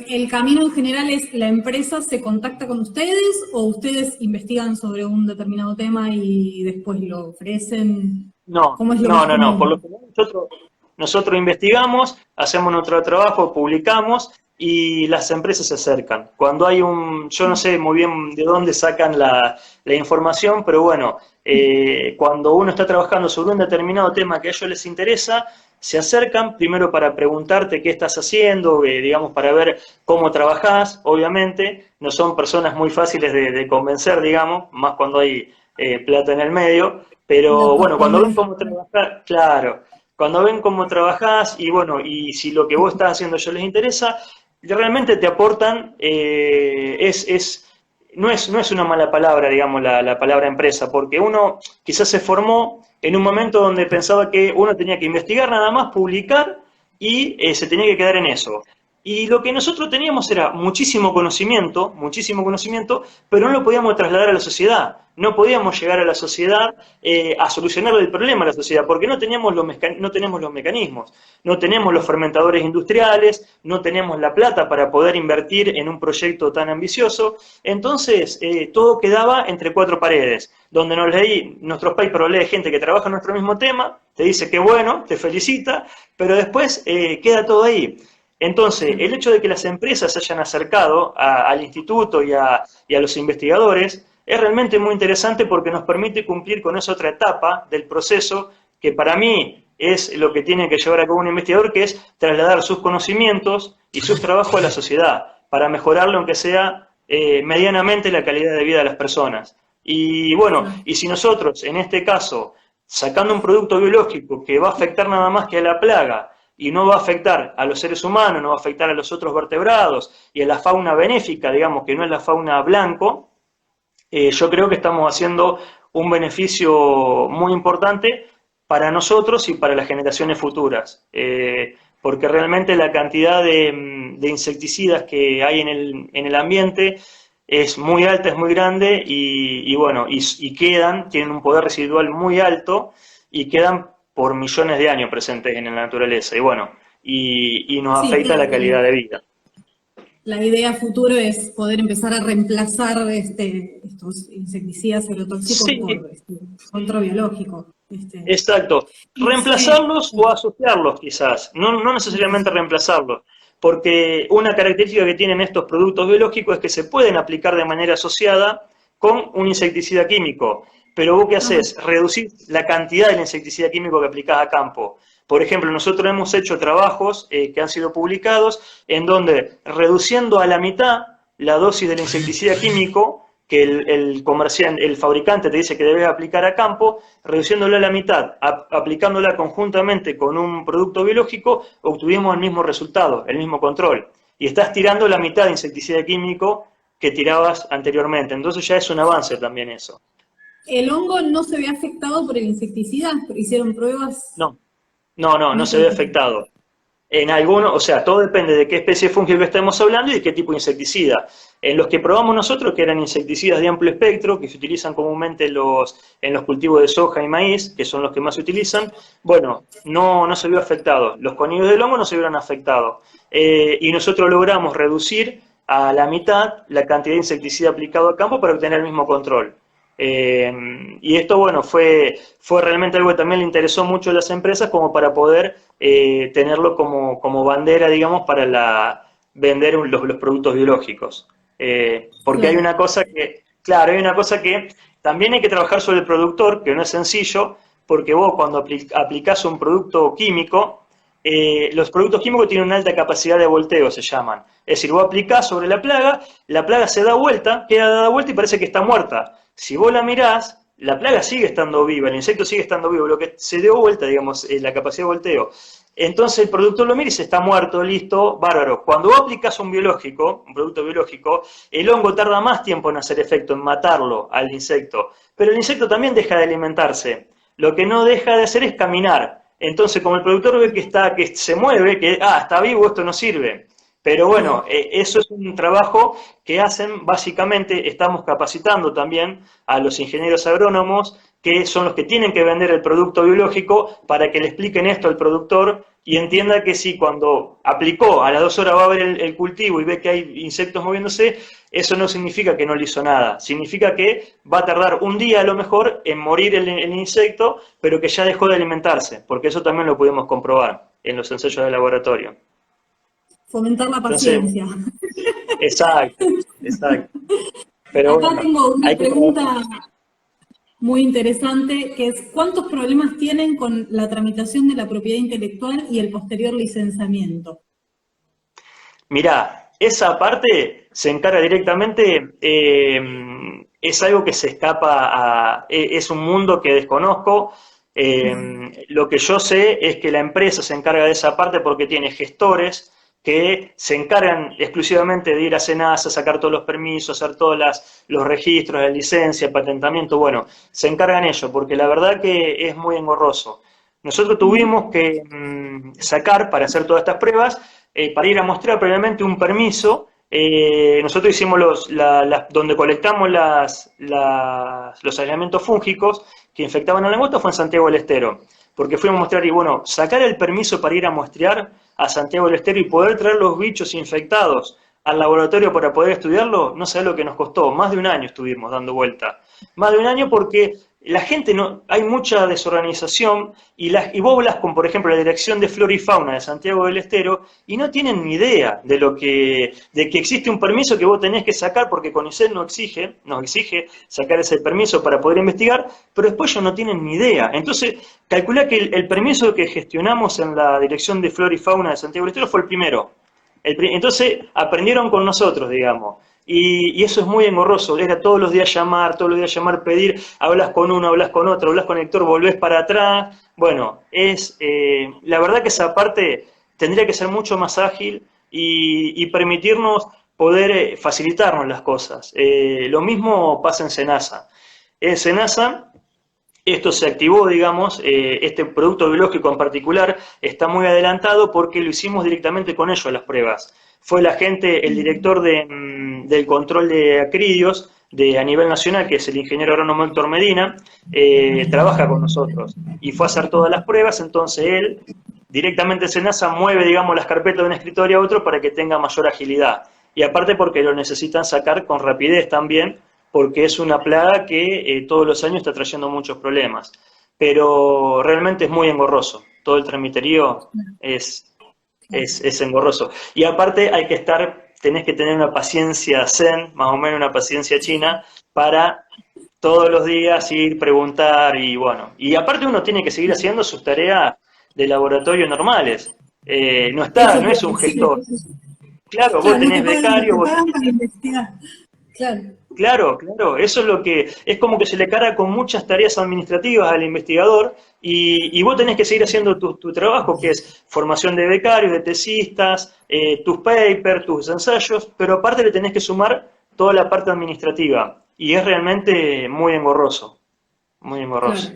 El camino en general es, ¿la empresa se contacta con ustedes o ustedes investigan sobre un determinado tema y después lo ofrecen? No, ¿Cómo es lo más no, no, no. Por lo común? general nosotros investigamos, hacemos nuestro trabajo, publicamos y las empresas se acercan. Cuando hay yo no sé muy bien de dónde sacan la información, pero bueno, cuando uno está trabajando sobre un determinado tema que a ellos les interesa, se acercan primero para preguntarte qué estás haciendo, digamos, para ver cómo trabajás, obviamente. No son personas muy fáciles de convencer, digamos, más cuando hay plata en el medio. No, Pero bueno, cuando ven totalmente. cómo trabajás, claro, cuando ven cómo trabajás y bueno, y si lo que vos estás haciendo a ellos les interesa, realmente te aportan, no es una mala palabra, digamos, la palabra empresa, porque uno quizás se formó en un momento donde pensaba que uno tenía que investigar nada más, publicar y se tenía que quedar en eso. Y lo que nosotros teníamos era muchísimo conocimiento, pero no lo podíamos trasladar a la sociedad. No podíamos llegar a la sociedad a solucionar el problema a la sociedad, porque no tenemos no tenemos los mecanismos, no tenemos los fermentadores industriales, no tenemos la plata para poder invertir en un proyecto tan ambicioso. Entonces, todo quedaba entre 4 paredes, donde nuestros papers lee gente que trabaja en nuestro mismo tema, te dice que bueno, te felicita, pero después queda todo ahí. Entonces, el hecho de que las empresas se hayan acercado al instituto y a los investigadores es realmente muy interesante porque nos permite cumplir con esa otra etapa del proceso que para mí es lo que tiene que llevar a cabo un investigador, que es trasladar sus conocimientos y sus trabajos a la sociedad para mejorarlo, aunque sea medianamente, la calidad de vida de las personas. Y bueno, y si nosotros, en este caso, sacando un producto biológico que va a afectar nada más que a la plaga, y no va a afectar a los seres humanos, no va a afectar a los otros vertebrados y a la fauna benéfica, digamos, que no es la fauna blanco, yo creo que estamos haciendo un beneficio muy importante para nosotros y para las generaciones futuras, porque realmente la cantidad de insecticidas que hay en el ambiente es muy alta, es muy grande y bueno, tienen un poder residual muy alto y quedan por millones de años presentes en la naturaleza y bueno, y nos Sí, afecta la calidad de vida. la idea futuro es poder empezar a reemplazar estos insecticidas agrotóxicos Sí, por control biológico. exacto. Sí, Reemplazarlos o asociarlos quizás, no necesariamente reemplazarlos, porque una característica que tienen estos productos biológicos es que se pueden aplicar de manera asociada con un insecticida químico. pero vos qué haces, reducís la cantidad del insecticida químico que aplicás a campo. Por ejemplo, nosotros hemos hecho trabajos que han sido publicados en donde reduciendo a la mitad la dosis del insecticida químico que el fabricante te dice que debes aplicar a campo, reduciéndola a la mitad, aplicándola conjuntamente con un producto biológico, obtuvimos el mismo resultado, el mismo control. Y estás tirando la mitad de insecticida químico que tirabas anteriormente. Entonces ya es un avance también eso. ¿El hongo no se ve afectado por el insecticida? ¿Hicieron pruebas? No se ve afectado. En algunos, o sea, todo depende de qué especie de fúngico estamos hablando y de qué tipo de insecticida. En los que probamos nosotros, que eran insecticidas de amplio espectro, que se utilizan comúnmente en los cultivos de soja y maíz, que son los que más se utilizan, bueno, no se vio afectado. Los conillos del hongo no se vieron afectados. Y nosotros logramos reducir a la mitad la cantidad de insecticida aplicado a campo para obtener el mismo control. Y esto, bueno, fue realmente algo que también le interesó mucho a las empresas como para poder tenerlo como bandera, digamos, para vender los productos biológicos. Porque hay una cosa que, claro, hay una cosa que también hay que trabajar sobre el productor, que no es sencillo, porque vos cuando aplicás un producto químico, los productos químicos tienen una alta capacidad de volteo, se llaman. Es decir, vos aplicás sobre la plaga se da vuelta, queda dada vuelta y parece que está muerta. Si vos la mirás, la plaga sigue estando viva, el insecto sigue estando vivo, lo que se dio vuelta, digamos, la capacidad de volteo. Entonces el productor lo mira y dice, está muerto, listo, bárbaro. Cuando vos aplicás un producto biológico, el hongo tarda más tiempo en hacer efecto, en matarlo al insecto. Pero el insecto también deja de alimentarse. Lo que no deja de hacer es caminar. Entonces, como el productor ve que se mueve, que está vivo, esto no sirve. Pero bueno, eso es un trabajo que hacen, básicamente, estamos capacitando también a los ingenieros agrónomos, que son los que tienen que vender el producto biológico, para que le expliquen esto al productor y entienda que si cuando aplicó, a las 2 horas va a ver el cultivo y ve que hay insectos moviéndose, eso no significa que no le hizo nada, significa que va a tardar un día a lo mejor en morir el insecto, pero que ya dejó de alimentarse, porque eso también lo pudimos comprobar en los ensayos de laboratorio. Fomentar la paciencia. Exacto. Pero acá bueno, tengo una pregunta muy interesante, que es ¿cuántos problemas tienen con la tramitación de la propiedad intelectual y el posterior licenciamiento? Mirá, esa parte se encarga directamente, es algo que se escapa es un mundo que desconozco. Lo que yo sé es que la empresa se encarga de esa parte porque tiene gestores que se encargan exclusivamente de ir a SENASA, sacar todos los permisos, hacer todos los registros, la licencia, patentamiento, bueno, se encargan ellos, porque la verdad que es muy engorroso. Nosotros tuvimos que sacar, para hacer todas estas pruebas, para ir a mostrar previamente un permiso. Nosotros hicimos donde colectamos los aislamientos fúngicos que infectaban a la langosta fue en Santiago del Estero, porque fuimos a mostrar y bueno, sacar el permiso para ir a muestrear a Santiago del Estero y poder traer los bichos infectados al laboratorio para poder estudiarlo, no sé lo que nos costó, más de un año estuvimos dando vuelta. Más de un año porque la gente hay mucha desorganización y vos hablas con, por ejemplo, la Dirección de Flora y Fauna de Santiago del Estero y no tienen ni idea de que existe un permiso que vos tenés que sacar porque CONICET nos exige sacar ese permiso para poder investigar, pero después ellos no tienen ni idea. Entonces, calculá que el permiso que gestionamos en la Dirección de Flora y Fauna de Santiago del Estero fue el primero. Entonces, aprendieron con nosotros, digamos. Y eso es muy engorroso, era todos los días llamar, pedir, hablas con uno, hablas con otro, hablas con el lector, volvés para atrás. Bueno, la verdad que esa parte tendría que ser mucho más ágil y permitirnos poder facilitarnos las cosas. Lo mismo pasa en SENASA. En SENASA esto se activó, digamos, este producto biológico en particular está muy adelantado porque lo hicimos directamente con ellos las pruebas. Fue el director del control de acridios a nivel nacional, que es el ingeniero agrónomo Héctor Medina, trabaja con nosotros y fue a hacer todas las pruebas, entonces él directamente SENASA mueve, digamos, las carpetas de un escritorio a otro para que tenga mayor agilidad. Y aparte porque lo necesitan sacar con rapidez también, porque es una plaga que todos los años está trayendo muchos problemas. Pero realmente es muy engorroso. Todo el tramiterío es engorroso. Y aparte tenés que tener una paciencia zen, más o menos una paciencia china, para todos los días ir, preguntar y bueno. Y aparte uno tiene que seguir haciendo sus tareas de laboratorio normales. No es un gestor. Claro, vos Claro, no tenés te becario, vos pagan para tenés... investigar. Claro, Claro, claro, eso es lo que, es como que se le carga con muchas tareas administrativas al investigador y vos tenés que seguir haciendo tu trabajo, que es formación de becarios, de tesistas, tus papers, tus ensayos, pero aparte le tenés que sumar toda la parte administrativa y es realmente muy engorroso, muy claro. engorroso.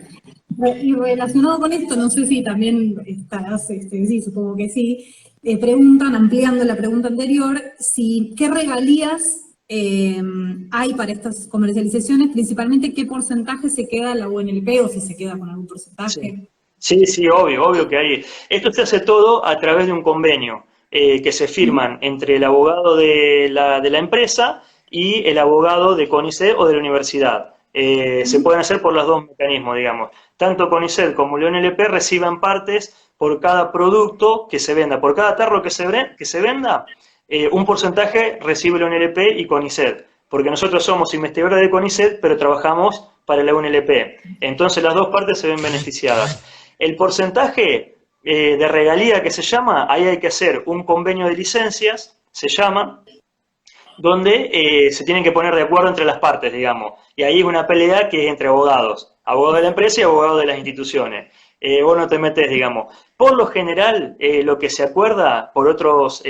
Y relacionado con esto, no sé si también estarás, sí, supongo que sí, preguntan, ampliando la pregunta anterior, si qué regalías hay para estas comercializaciones, principalmente qué porcentaje se queda la UNLP o si se queda con algún Sí, porcentaje. sí, sí, obvio que hay. Esto se hace todo a través de un convenio que se Ujú, firman entre el abogado de la empresa y el abogado de CONICET o de la universidad. Se ujú. pueden hacer por los dos mecanismos, digamos. Tanto CONICET como la UNLP reciban partes por cada producto que se venda, por cada tarro que se venda, un porcentaje recibe la UNLP y CONICET, porque nosotros somos investigadores de CONICET, pero trabajamos para la UNLP. Entonces las dos partes se ven beneficiadas. El porcentaje de regalía que se llama, ahí hay que hacer un convenio de licencias, se llama, donde se tienen que poner de acuerdo entre las partes, digamos. Y ahí es una pelea que es entre abogados, abogados de la empresa y abogados de las instituciones. Vos no te metés, digamos. Por lo general, lo que se acuerda por otros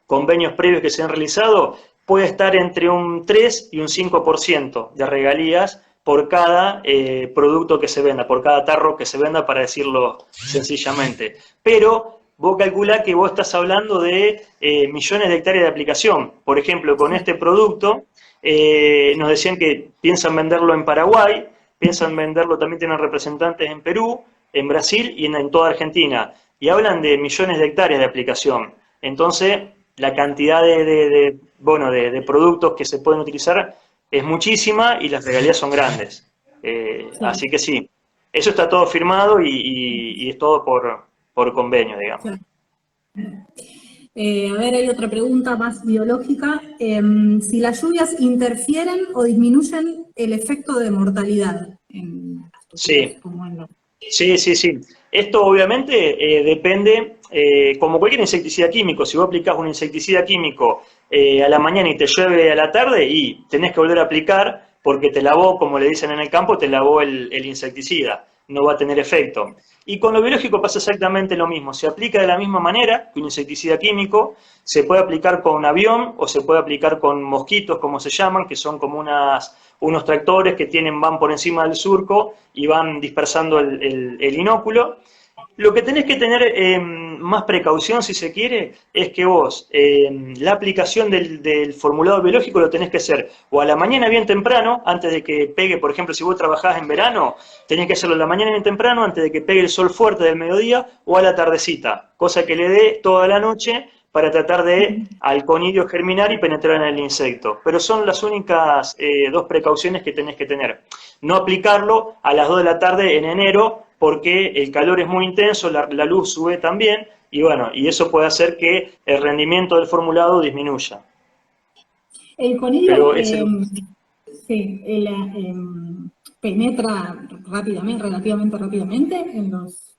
convenios previos que se han realizado puede estar entre un 3 y un 5% de regalías por cada producto que se venda, por cada tarro que se venda, para decirlo sencillamente. Pero vos calculás que vos estás hablando de millones de hectáreas de aplicación. Por ejemplo, con Sí, este producto nos decían que piensan venderlo en Paraguay, piensan venderlo, también tienen representantes en Perú, en Brasil y en toda Argentina. Y hablan de millones de hectáreas de aplicación. Entonces, la cantidad de productos que se pueden utilizar es muchísima y las regalías son grandes. claro, Así que sí, eso está todo firmado y es todo por convenio, digamos. claro. A ver, hay otra pregunta más biológica. Si las lluvias interfieren o disminuyen el efecto de mortalidad en las tucitas, Sí, como en los... sí, sí, sí. Esto obviamente depende, como cualquier insecticida químico, si vos aplicás un insecticida químico a la mañana y te llueve a la tarde y tenés que volver a aplicar porque te lavó, como le dicen en el campo, te lavó el insecticida, no va a tener efecto. Y con lo biológico pasa exactamente lo mismo, se aplica de la misma manera que un insecticida químico, se puede aplicar con avión o se puede aplicar con mosquitos, como se llaman, que son como unos tractores que van por encima del surco y van dispersando el inóculo. Lo que tenés que tener más precaución, si se quiere, es que vos la aplicación del formulado biológico lo tenés que hacer o a la mañana bien temprano, antes de que pegue, por ejemplo, si vos trabajás en verano, tenés que hacerlo a la mañana bien temprano, antes de que pegue el sol fuerte del mediodía, o a la tardecita, cosa que le dé toda la noche para tratar de al conidio germinar y penetrar en el insecto. Pero son las únicas dos precauciones que tenés que tener. No aplicarlo a las 2 de la tarde en enero porque el calor es muy intenso, la luz sube también y bueno, y eso puede hacer que el rendimiento del formulado disminuya. El conidio, Pero es el, sí, penetra rápidamente, relativamente rápidamente en los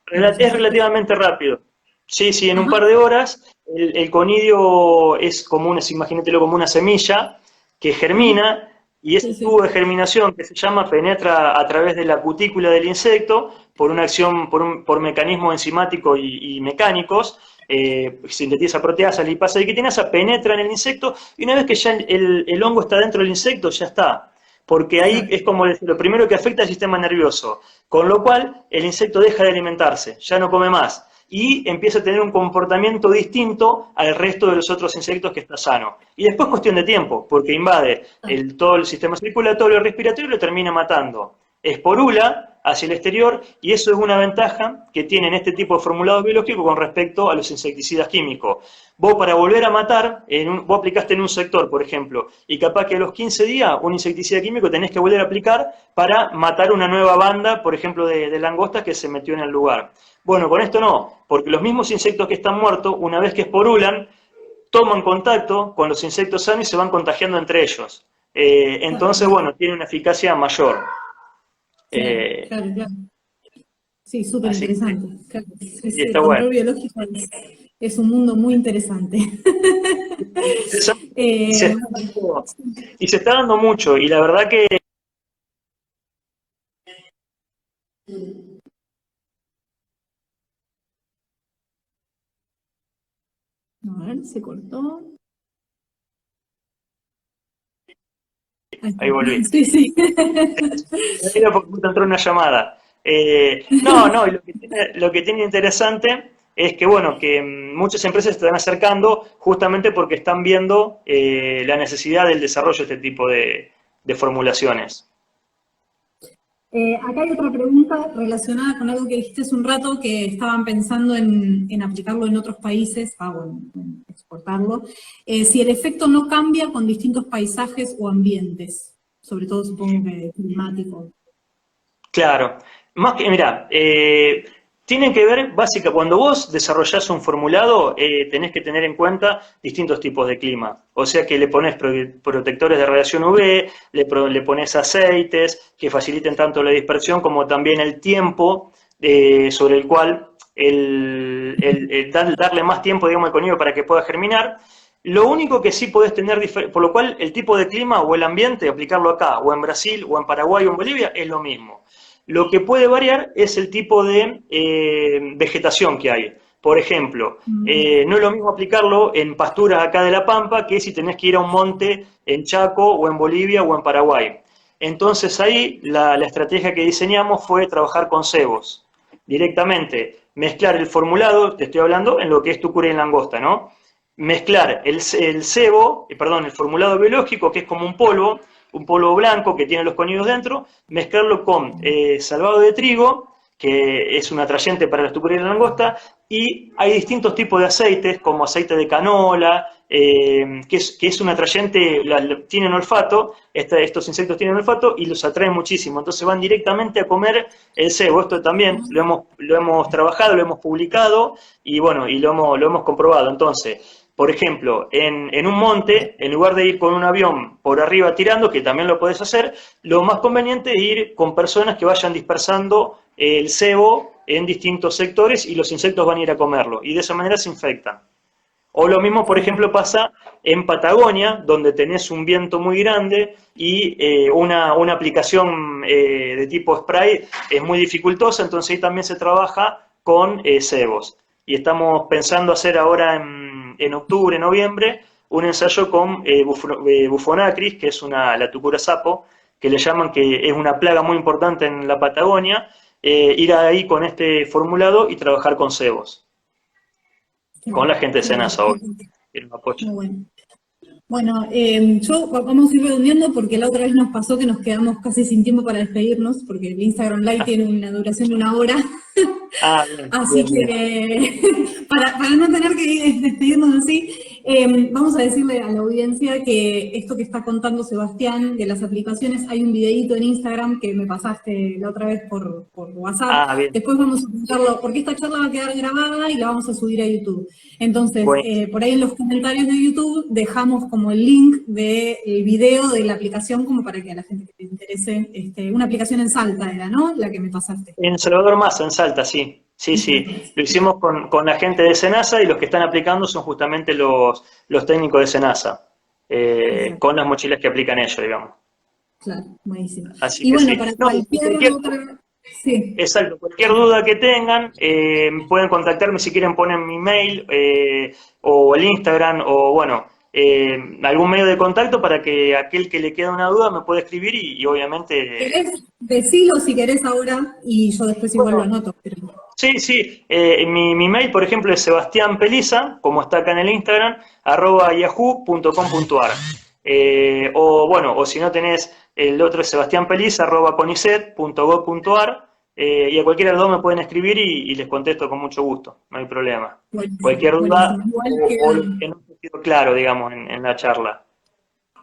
es insectos. relativamente rápido. Sí, sí, en un Ajá, par de horas el conidio es como imagínatelo como una semilla que ujú, germina y sí, ese tubo sí. de germinación que se llama penetra a través de la cutícula del insecto por una acción, por mecanismos enzimáticos y mecánicos, sintetiza proteasa, lipasa y quitinasa, penetra en el insecto y una vez que ya el hongo está dentro del insecto, ya está. Porque ahí Claro. es como lo primero que afecta al sistema nervioso. Con lo cual, el insecto deja de alimentarse, ya no come más y empieza a tener un comportamiento distinto al resto de los otros insectos que está sano. Y después cuestión de tiempo, porque invade todo el sistema circulatorio y respiratorio y lo termina matando. Esporula hacia el exterior y eso es una ventaja que tienen este tipo de formulado biológico con respecto a los insecticidas químicos. Vos para volver a matar, vos aplicaste en un sector, por ejemplo, y capaz que a los 15 días un insecticida químico tenés que volver a aplicar para matar una nueva banda, por ejemplo, de langostas que se metió en el lugar. Bueno, con esto no, porque los mismos insectos que están muertos, una vez que esporulan, toman contacto con los insectos sanos y se van contagiando entre ellos. Entonces, bueno, tiene una eficacia mayor. Claro, claro. Sí, súper Así que interesante. Claro, sí, el está bueno. control biológico es un mundo muy interesante. Y se Eh, está dando, y se está dando mucho, y la verdad que a ver, se cortó. Ahí está. ahí volví. Sí, sí. Era porque justo entró una llamada. No, y lo que tiene interesante es que, bueno, que muchas empresas se están acercando justamente porque están viendo la necesidad del desarrollo de este tipo de formulaciones. Acá hay otra pregunta relacionada con algo que dijiste hace un rato, que estaban pensando en aplicarlo en otros países, bueno, en exportarlo. Si el efecto no cambia con distintos paisajes o ambientes, sobre todo supongo que climático. Claro, más que, mira, tienen que ver, básica, cuando vos desarrollás un formulado, tenés que tener en cuenta distintos tipos de clima. O sea que le pones protectores de radiación UV, le pones aceites que faciliten tanto la dispersión como también el tiempo sobre el cual darle más tiempo, digamos, al conillo para que pueda germinar. Lo único que sí podés tener, por lo cual el tipo de clima o el ambiente, aplicarlo acá, o en Brasil, o en Paraguay, o en Bolivia, es lo mismo. Lo que puede variar es el tipo de vegetación que hay. Por ejemplo, no es lo mismo aplicarlo en pasturas acá de La Pampa que si tenés que ir a un monte en Chaco, o en Bolivia, o en Paraguay. Entonces ahí la estrategia que diseñamos fue trabajar con cebos. Directamente, mezclar el formulado, te estoy hablando en lo que es tucura y langosta, ¿no? Mezclar el cebo, perdón, el formulado biológico, que es como un polvo blanco que tiene los conillos dentro, mezclarlo con salvado de trigo, que es un atrayente para la tucura y la langosta, y hay distintos tipos de aceites, como aceite de canola, que es un atrayente, tienen olfato, estos insectos tienen olfato y los atraen muchísimo, entonces van directamente a comer el cebo. Esto también lo hemos trabajado, lo hemos publicado y bueno, y lo hemos comprobado. Entonces, por ejemplo, en un monte, en lugar de ir con un avión por arriba tirando, que también lo podés hacer, lo más conveniente es ir con personas que vayan dispersando el cebo en distintos sectores y los insectos van a ir a comerlo. Y de esa manera se infectan. O lo mismo, por ejemplo, pasa en Patagonia, donde tenés un viento muy grande y una aplicación de tipo spray es muy dificultosa, entonces ahí también se trabaja con cebos. Y estamos pensando hacer ahora en octubre, noviembre, un ensayo con Bufonacris, que es la tucura sapo, que le llaman, que es una plaga muy importante en la Patagonia, ir ahí con este formulado y trabajar con cebos. Con la gente de Claro, Senasa hoy. Era un apoyo. muy bueno. Bueno, vamos a ir redondeando porque la otra vez nos pasó que nos quedamos casi sin tiempo para despedirnos, porque el Instagram Live tiene una duración de 1 hora. Ah, bien, Así bien, bien. que, para no tener que despedirnos así, vamos a decirle a la audiencia que esto que está contando Sebastián de las aplicaciones, hay un videíto en Instagram que me pasaste la otra vez por WhatsApp. Ah, bien. Después vamos a publicarlo, porque esta charla va a quedar grabada y la vamos a subir a YouTube. Entonces, Buenísimo. por ahí en los comentarios de YouTube dejamos como el link del video de la aplicación, como para que a la gente que le interese, una aplicación en Salta era, ¿no? La que me pasaste. En Salvador Massa, en Salta, sí. Sí, sí. Lo hicimos con la gente de Senasa y los que están aplicando son justamente los técnicos de Senasa, con las mochilas que aplican ellos, digamos. Claro, buenísimo. Así Y que bueno, sí. para No, cualquier otra... Sí, exacto, cualquier duda que tengan, pueden contactarme si quieren, ponen mi mail o el Instagram o bueno, algún medio de contacto para que aquel que le queda una duda me pueda escribir y obviamente... ¿querés decirlo si querés ahora? Y yo después igual lo bueno, anoto. Pero... sí, sí, mi mail, por ejemplo, es Sebastián Peliza, como está acá en el Instagram, @yahoo.com.ar. O bueno, o si no tenés, el otro es sebastianpeliza@conicet.gov.ar, y a cualquiera de los dos me pueden escribir y les contesto con mucho gusto, no hay problema. Buenísimo, Cualquier duda buenísimo. Igual o lo que no te quedó claro, digamos, en la charla.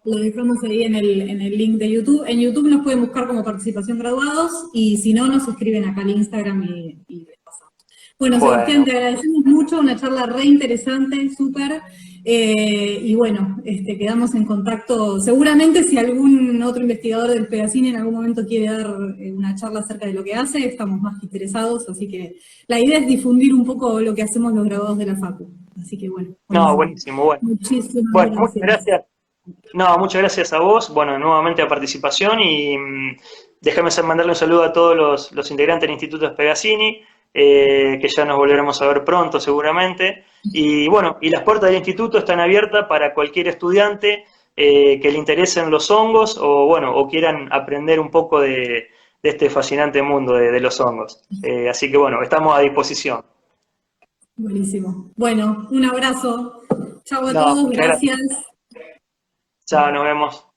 lo dejamos ahí en el link de YouTube. En YouTube nos pueden buscar como participación graduados y si no, nos escriben acá al Instagram y les pasamos. Bueno, Sebastián, Bueno, te agradecemos mucho, una charla re interesante, súper. Y bueno, quedamos en contacto. Seguramente si algún otro investigador del Pegacini en algún momento quiere dar una charla acerca de lo que hace, estamos más que interesados, así que la idea es difundir un poco lo que hacemos los graduados de la Facu. Así que bueno, No, buenísimo. buenísimo, bueno. Muchísimas Bueno, muchas gracias. gracias. No, muchas gracias a vos, bueno, nuevamente a participación y déjame mandarle un saludo a todos los integrantes del Instituto Spegazzini, que ya nos volveremos a ver pronto seguramente. Y bueno, y las puertas del instituto están abiertas para cualquier estudiante que le interesen los hongos o bueno, o quieran aprender un poco de este fascinante mundo de los hongos. Así que bueno, estamos a disposición. Buenísimo. Bueno, un abrazo. Chau a No, todos, muchas gracias. gracias. Chao, nos vemos.